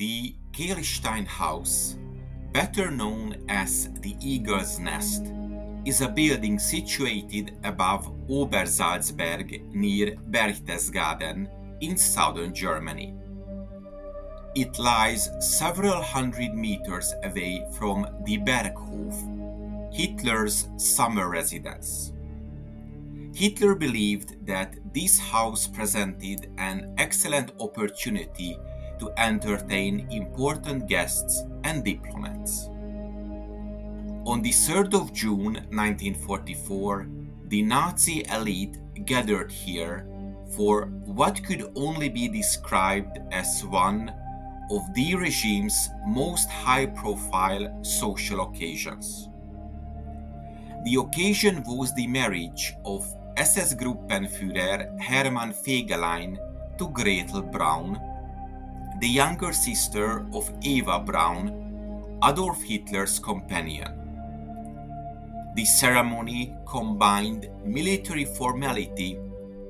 The Kehlstein House, better known as the Eagle's Nest, is a building situated above Obersalzberg near Berchtesgaden in southern Germany. It lies several hundred meters away from the Berghof, Hitler's summer residence. Hitler believed that this house presented an excellent opportunity to entertain important guests and diplomats. On the 3rd of June 1944, the Nazi elite gathered here for what could only be described as one of the regime's most high-profile social occasions. The occasion was the marriage of SS Gruppenführer Hermann Fegelein to Gretl Braun, the younger sister of Eva Braun, Adolf Hitler's companion. The ceremony combined military formality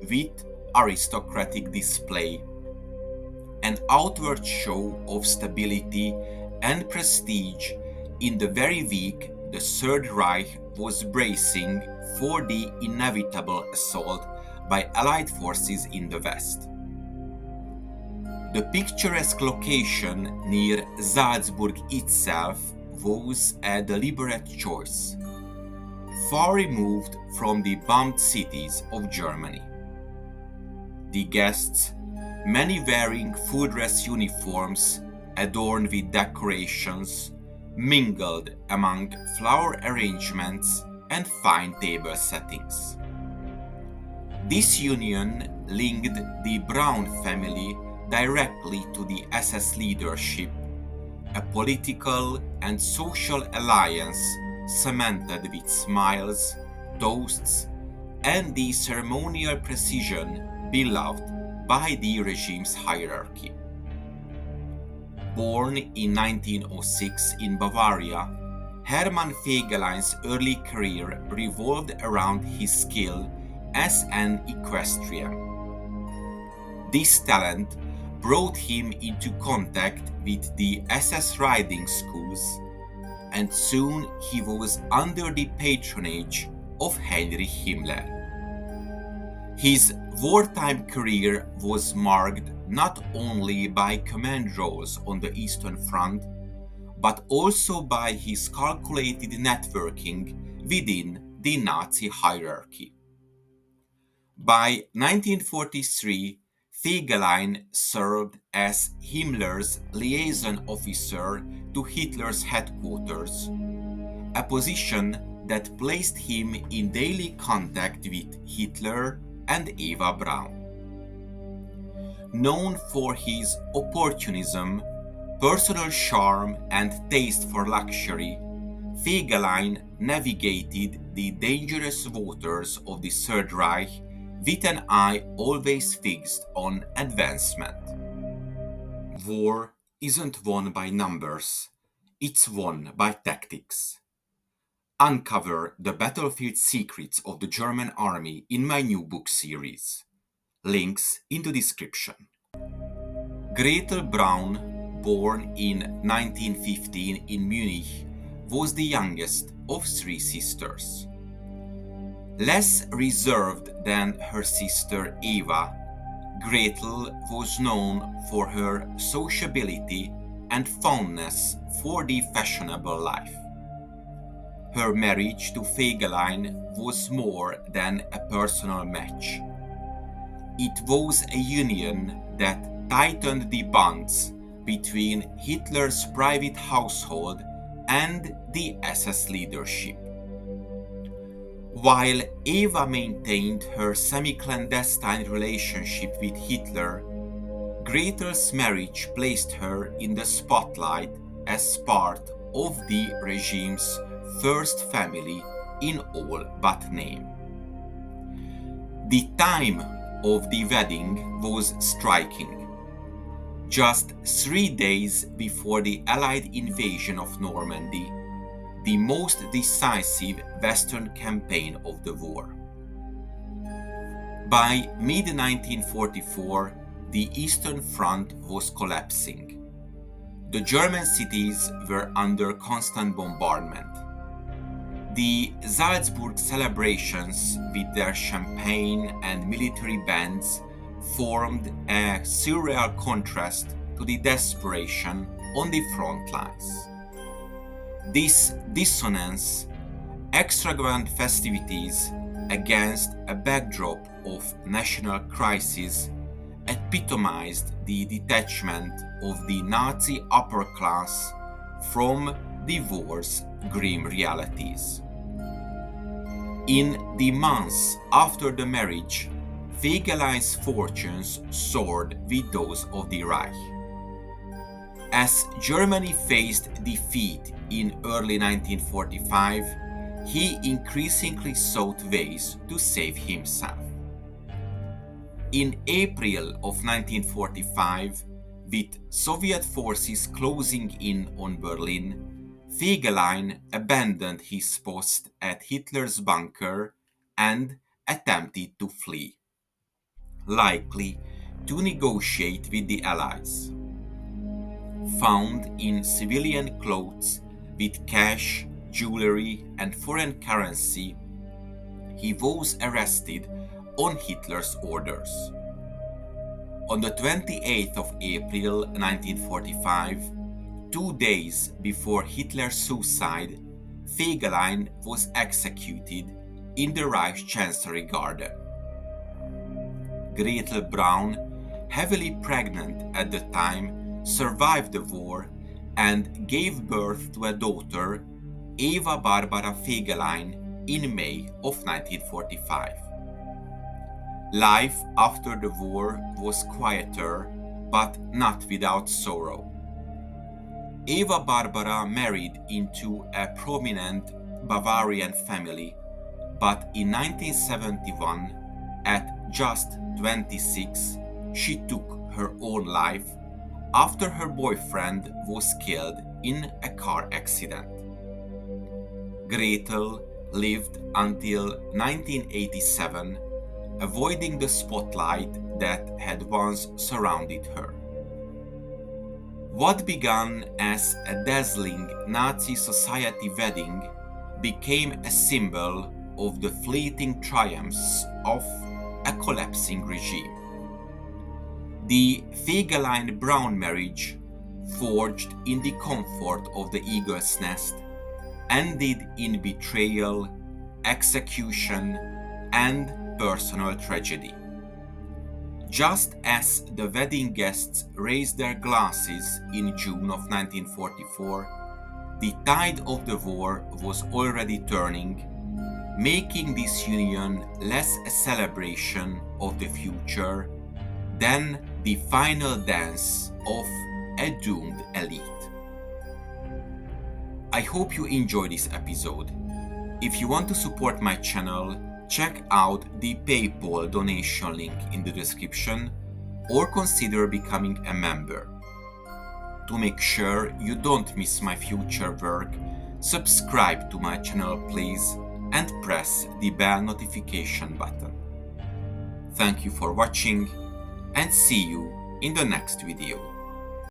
with aristocratic display, an outward show of stability and prestige in the very week the Third Reich was bracing for the inevitable assault by Allied forces in the West. The picturesque location near Salzburg itself was a deliberate choice, far removed from the bombed cities of Germany. The guests, many wearing full dress uniforms adorned with decorations, mingled among flower arrangements and fine table settings. This union linked the Braun family directly to the SS leadership, a political and social alliance cemented with smiles, toasts, and the ceremonial precision beloved by the regime's hierarchy. Born in 1906 in Bavaria, Hermann Fegelein's early career revolved around his skill as an equestrian. This talent brought him into contact with the SS riding schools, and soon he was under the patronage of Heinrich Himmler. His wartime career was marked not only by command roles on the Eastern Front, but also by his calculated networking within the Nazi hierarchy. By 1943, Fegelein served as Himmler's liaison officer to Hitler's headquarters, a position that placed him in daily contact with Hitler and Eva Braun. Known for his opportunism, personal charm, and taste for luxury, Fegelein navigated the dangerous waters of the Third Reich with an eye always fixed on advancement. War isn't won by numbers, it's won by tactics. Uncover the battlefield secrets of the German army in my new book series. Links in the description. Gretl Braun, born in 1915 in Munich, was the youngest of three sisters. Less reserved than her sister Eva, Gretl was known for her sociability and fondness for the fashionable life. Her marriage to Fegelein was more than a personal match. It was a union that tightened the bonds between Hitler's private household and the SS leadership. While Eva maintained her semi-clandestine relationship with Hitler, Gretl's marriage placed her in the spotlight as part of the regime's first family in all but name. The time of the wedding was striking. Just 3 days before the Allied invasion of Normandy, the most decisive Western campaign of the war. By mid-1944, the Eastern Front was collapsing. The German cities were under constant bombardment. The Salzburg celebrations with their champagne and military bands formed a surreal contrast to the desperation on the front lines. This dissonance, extravagant festivities against a backdrop of national crisis, epitomized the detachment of the Nazi upper class from the war's grim realities. In the months after the marriage, Fegelein's fortunes soared with those of the Reich. As Germany faced defeat in early 1945, he increasingly sought ways to save himself. In April of 1945, with Soviet forces closing in on Berlin, Fegelein abandoned his post at Hitler's bunker and attempted to flee, likely to negotiate with the Allies. Found in civilian clothes with cash, jewelry, and foreign currency, he was arrested on Hitler's orders. On the 28th of April 1945, 2 days before Hitler's suicide, Fegelein was executed in the Reich Chancellery Garden. Gretl Braun, heavily pregnant at the time, survived the war and gave birth to a daughter, Eva Barbara Fegelein, in May of 1945. Life after the war was quieter, but not without sorrow. Eva Barbara married into a prominent Bavarian family, but in 1971, at just 26, she took her own life after her boyfriend was killed in a car accident. Gretl lived until 1987, avoiding the spotlight that had once surrounded her. What began as a dazzling Nazi society wedding became a symbol of the fleeting triumphs of a collapsing regime. The Fegelein Braun marriage, forged in the comfort of the eagle's nest, ended in betrayal, execution, and personal tragedy. Just as the wedding guests raised their glasses in June of 1944, the tide of the war was already turning, making this union less a celebration of the future than the final dance of a doomed elite. I hope you enjoyed this episode. If you want to support my channel, check out the PayPal donation link in the description or consider becoming a member. To make sure you don't miss my future work, subscribe to my channel please and press the bell notification button. Thank you for watching and see you in the next video.